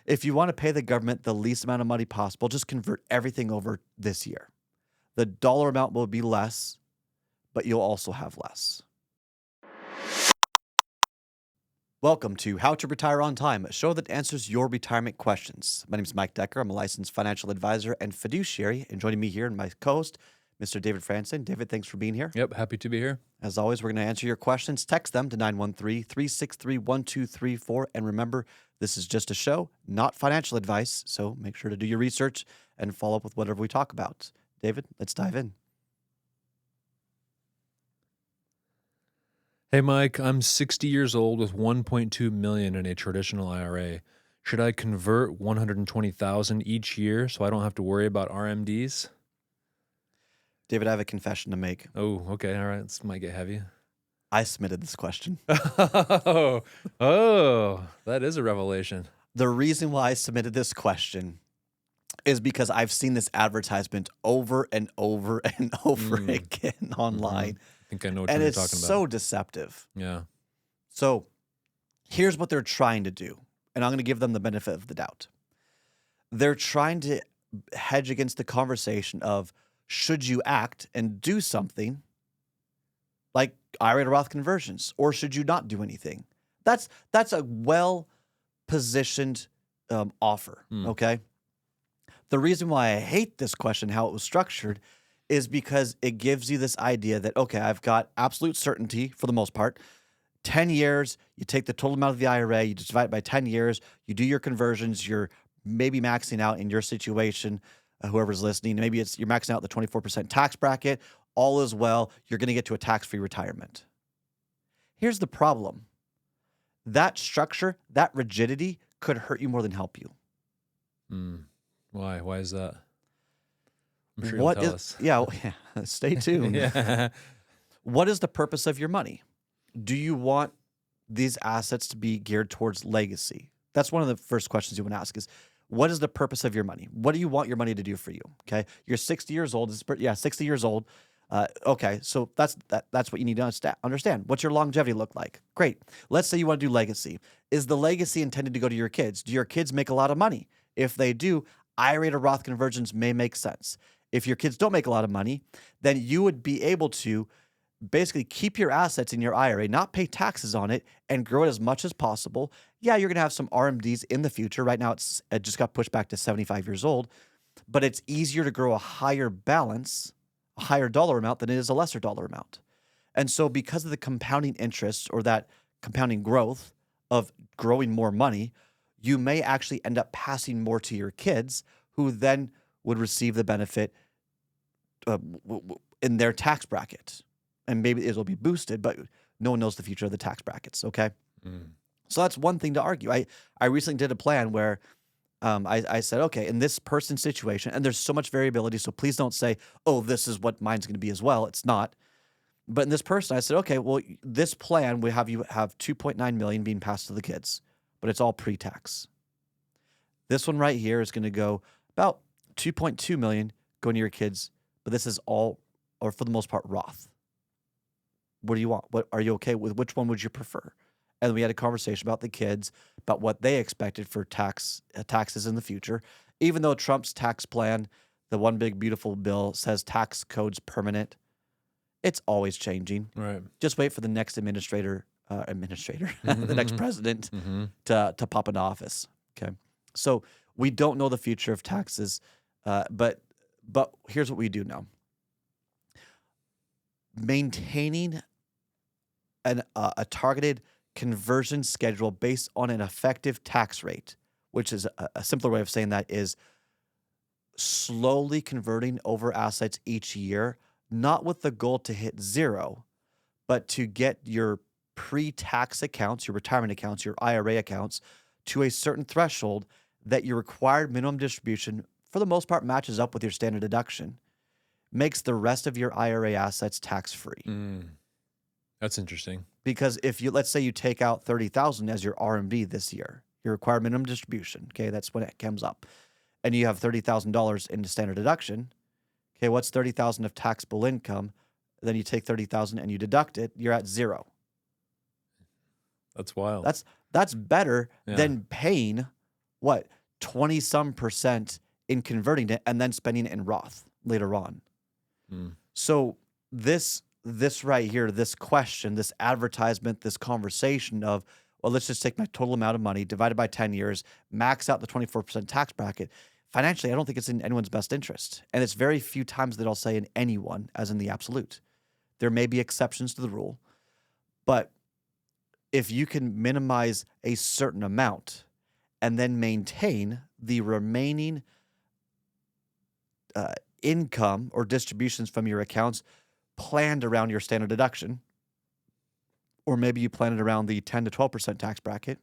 If you want to pay the government the least amount of money possible, just convert everything over this year. The dollar amount will be less, but you'll also have less. Welcome to How to Retire on Time, a show that answers your retirement questions. My name is Mike Decker. I'm a licensed financial advisor and fiduciary, and joining me here and my co-host, Mr. David Franson. David, thanks for being here. Yep, happy to be here. As always, we're going to answer your questions. Text them to 913-363-1234. And remember, this is just a show, not financial advice, so make sure to do your research and follow up with whatever we talk about. David, let's dive in. Hey Mike, I'm 60 years old with 1.2 million in a traditional IRA. Should I convert 120,000 each year so I don't have to worry about RMDs? David, I have a confession to make. Oh, okay, all right. This might get heavy. I submitted this question. Oh, that is a revelation. The reason why I submitted this question is because I've seen this advertisement over and over and over again online. I think I know what And you're it's talking about. so deceptive. Yeah. So here's what they're trying to do, and I'm going to give them the benefit of the doubt. They're trying to hedge against the conversation of should you act and do something like IRA to Roth conversions, or should you not do anything? That's a well-positioned offer, okay? The reason why I hate this question, how it was structured, is because it gives you this idea that, okay, I've got absolute certainty for the most part. 10 years, you take the total amount of the IRA, you just divide it by 10 years, you do your conversions, you're maybe maxing out in your situation, whoever's listening, maybe you're maxing out the 24% tax bracket, all is well, you're going to get to a tax-free retirement. Here's the problem. That structure, that rigidity could hurt you more than help you. Why? Why is that? I'm sure you'll tell us. Yeah, stay tuned. Yeah. What is the purpose of your money? Do you want these assets to be geared towards legacy? That's one of the first questions you want to ask is, what is the purpose of your money? What do you want your money to do for you? Okay, you're 60 years old. 60 years old. Okay, so that's what you need to understand. What's your longevity look like? Great. Let's say you want to do legacy. Is the legacy intended to go to your kids? Do your kids make a lot of money? If they do, IRA to Roth conversions may make sense. If your kids don't make a lot of money, then you would be able to basically keep your assets in your IRA, not pay taxes on it, and grow it as much as possible. Yeah, you're going to have some RMDs in the future. Right now, it just got pushed back to 75 years old, but it's easier to grow a higher balance, a higher dollar amount than it is a lesser dollar amount. And so because of the compounding interest or that compounding growth of growing more money, you may actually end up passing more to your kids who then would receive the benefit in their tax bracket. And maybe it'll be boosted, but no one knows the future of the tax brackets, okay? So that's one thing to argue. I recently did a plan where I said, okay, in this person's situation, and there's so much variability, so please don't say, oh, this is what mine's going to be as well. It's not. But in this person, I said, okay, well, this plan, we have you have 2.9 million being passed to the kids, but it's all pre-tax. This one right here is going to go about 2.2 million going to your kids, but this is all, or for the most part, Roth. What do you want? What are you okay with? Which one would you prefer? And we had a conversation about the kids, about what they expected for taxes in the future. Even though Trump's tax plan, the one big beautiful bill, says tax code's permanent, it's always changing. Right. Just wait for the next the next president to pop into office. Okay, so we don't know the future of taxes, but here's what we do know: maintaining a targeted conversion schedule based on an effective tax rate, which is a simpler way of saying that is slowly converting over assets each year, not with the goal to hit zero, but to get your pre-tax accounts, your retirement accounts, your IRA accounts to a certain threshold that your required minimum distribution, for the most part, matches up with your standard deduction, makes the rest of your IRA assets tax-free. That's interesting. Because if you, let's say you take out $30,000 as your RMD this year, your required minimum distribution, okay, that's when it comes up, and you have $30,000 into standard deduction, okay, what's $30,000 of taxable income? Then you take $30,000 and you deduct it, you're at zero. That's wild. That's better than paying what 20 some percent in converting it and then spending it in Roth later on. Mm. So this right here, this question, this advertisement, this conversation of, well, let's just take my total amount of money, divide it by 10 years, max out the 24% tax bracket. Financially, I don't think it's in anyone's best interest. And it's very few times that I'll say in anyone, as in the absolute. There may be exceptions to the rule, but if you can minimize a certain amount and then maintain the remaining income or distributions from your accounts planned around your standard deduction, or maybe you plan it around the 10 to 12% tax bracket,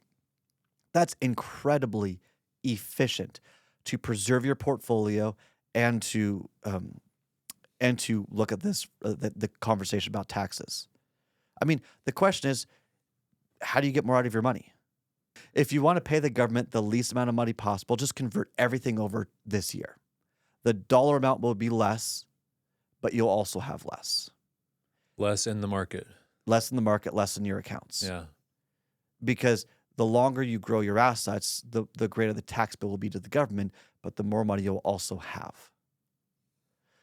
that's incredibly efficient to preserve your portfolio and to look at this the conversation about taxes. I mean, the question is, how do you get more out of your money? If you want to pay the government the least amount of money possible, just convert everything over this year. The dollar amount will be less, but you'll also have less. Less in the market. Less in the market, less in your accounts. Yeah. Because the longer you grow your assets, the greater the tax bill will be to the government, but the more money you'll also have.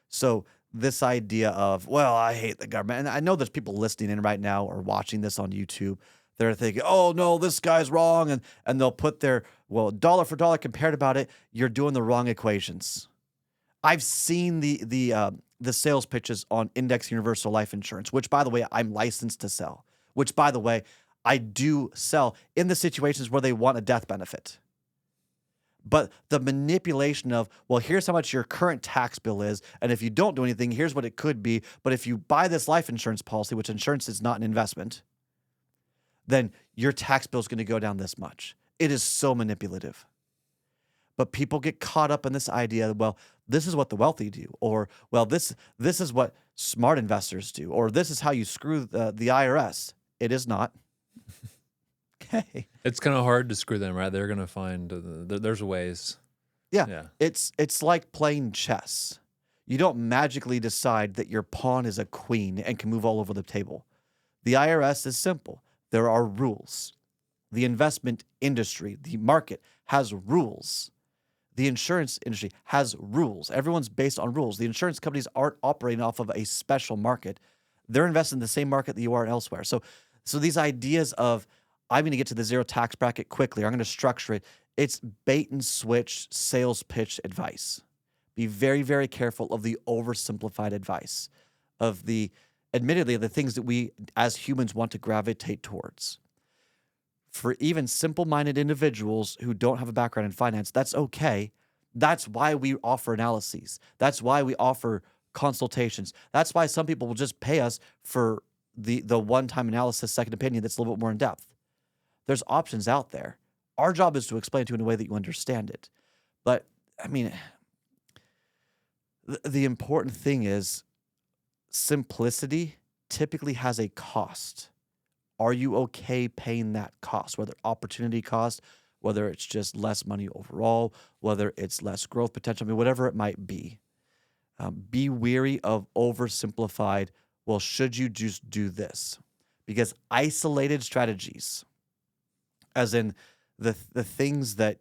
So this idea of, well, I hate the government. And I know there's people listening in right now or watching this on YouTube. They're thinking, oh, no, this guy's wrong. And they'll put their, well, dollar for dollar compared about it. You're doing the wrong equations. I've seen the sales pitches on Index Universal Life Insurance, which, by the way, I'm licensed to sell, which, by the way, I do sell in the situations where they want a death benefit. But the manipulation of, well, here's how much your current tax bill is, and if you don't do anything, here's what it could be. But if you buy this life insurance policy, which insurance is not an investment, then your tax bill is going to go down this much. It is so manipulative. But people get caught up in this idea that, well, this is what the wealthy do, or, well, this is what smart investors do, or this is how you screw the IRS. It is not. Okay. It's kind of hard to screw them, right? They're going to find, there's ways. Yeah. Yeah. It's like playing chess. You don't magically decide that your pawn is a queen and can move all over the table. The IRS is simple. There are rules. The investment industry, the market, has rules. The insurance industry has rules. Everyone's based on rules. The insurance companies aren't operating off of a special market. They're investing in the same market that you are elsewhere. So these ideas of, I'm going to get to the zero tax bracket quickly, I'm going to structure it, it's bait and switch sales pitch advice. Be very, very careful of the oversimplified advice, of the, admittedly, the things that we as humans want to gravitate towards. For even simple-minded individuals who don't have a background in finance, that's okay. That's why we offer analyses. That's why we offer consultations. That's why some people will just pay us for the one-time analysis, second opinion that's a little bit more in-depth. There's options out there. Our job is to explain it to you in a way that you understand it. But, I mean, the important thing is simplicity typically has a cost. Are you okay paying that cost, whether opportunity cost, whether it's just less money overall, whether it's less growth potential, I mean, whatever it might be. Be weary of oversimplified, well, should you just do this? Because isolated strategies, as in the things that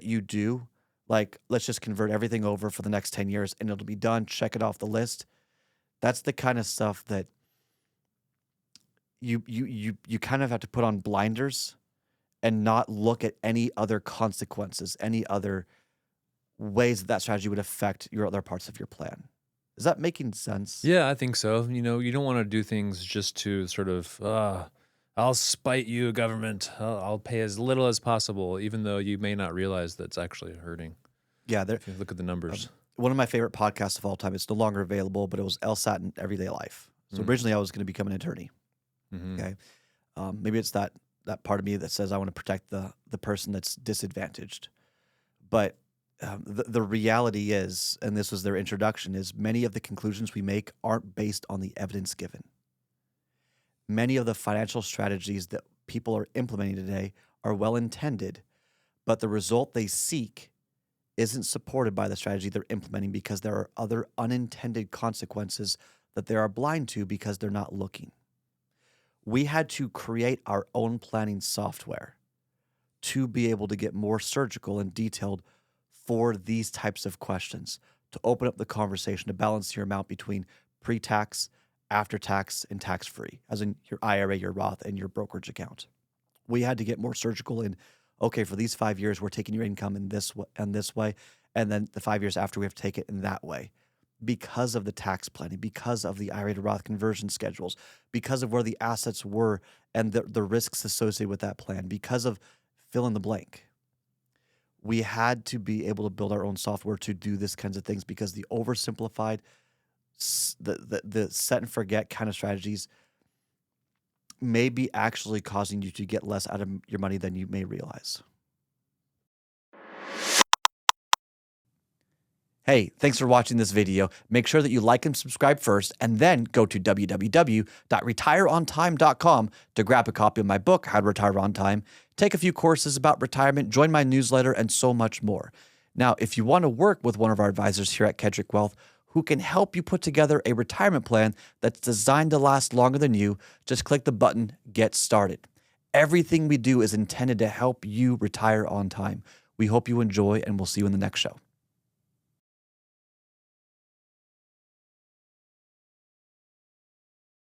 you do, like let's just convert everything over for the next 10 years and it'll be done, check it off the list. That's the kind of stuff that you kind of have to put on blinders and not look at any other consequences, any other ways that strategy would affect your other parts of your plan. Is that making sense? Yeah, I think so. You know, you don't want to do things just to sort of, I'll spite you, government. I'll pay as little as possible, even though you may not realize that's actually hurting. Yeah. If you look at the numbers. One of my favorite podcasts of all time, it's no longer available, but it was LSAT in Everyday Life. So originally I was going to become an attorney. Mm-hmm. Okay. Maybe it's that part of me that says I want to protect the person that's disadvantaged. But the reality is, and this was their introduction, is many of the conclusions we make aren't based on the evidence given. Many of the financial strategies that people are implementing today are well-intended, but the result they seek isn't supported by the strategy they're implementing because there are other unintended consequences that they are blind to because they're not looking. We had to create our own planning software to be able to get more surgical and detailed for these types of questions, to open up the conversation, to balance your amount between pre-tax, after-tax, and tax-free, as in your IRA, your Roth, and your brokerage account. We had to get more surgical in, okay, for these 5 years, we're taking your income in this way, and then the 5 years after, we have to take it in that way, because of the tax planning, because of the IRA to Roth conversion schedules, because of where the assets were and the risks associated with that plan, because of fill in the blank. We had to be able to build our own software to do this kinds of things, because the oversimplified, the set and forget kind of strategies may be actually causing you to get less out of your money than you may realize. Hey, thanks for watching this video. Make sure that you like and subscribe first, and then go to www.retireontime.com to grab a copy of my book, How to Retire on Time, take a few courses about retirement, join my newsletter, and so much more. Now, if you want to work with one of our advisors here at Kedrick Wealth, who can help you put together a retirement plan that's designed to last longer than you, just click the button, Get Started. Everything we do is intended to help you retire on time. We hope you enjoy, and we'll see you in the next show.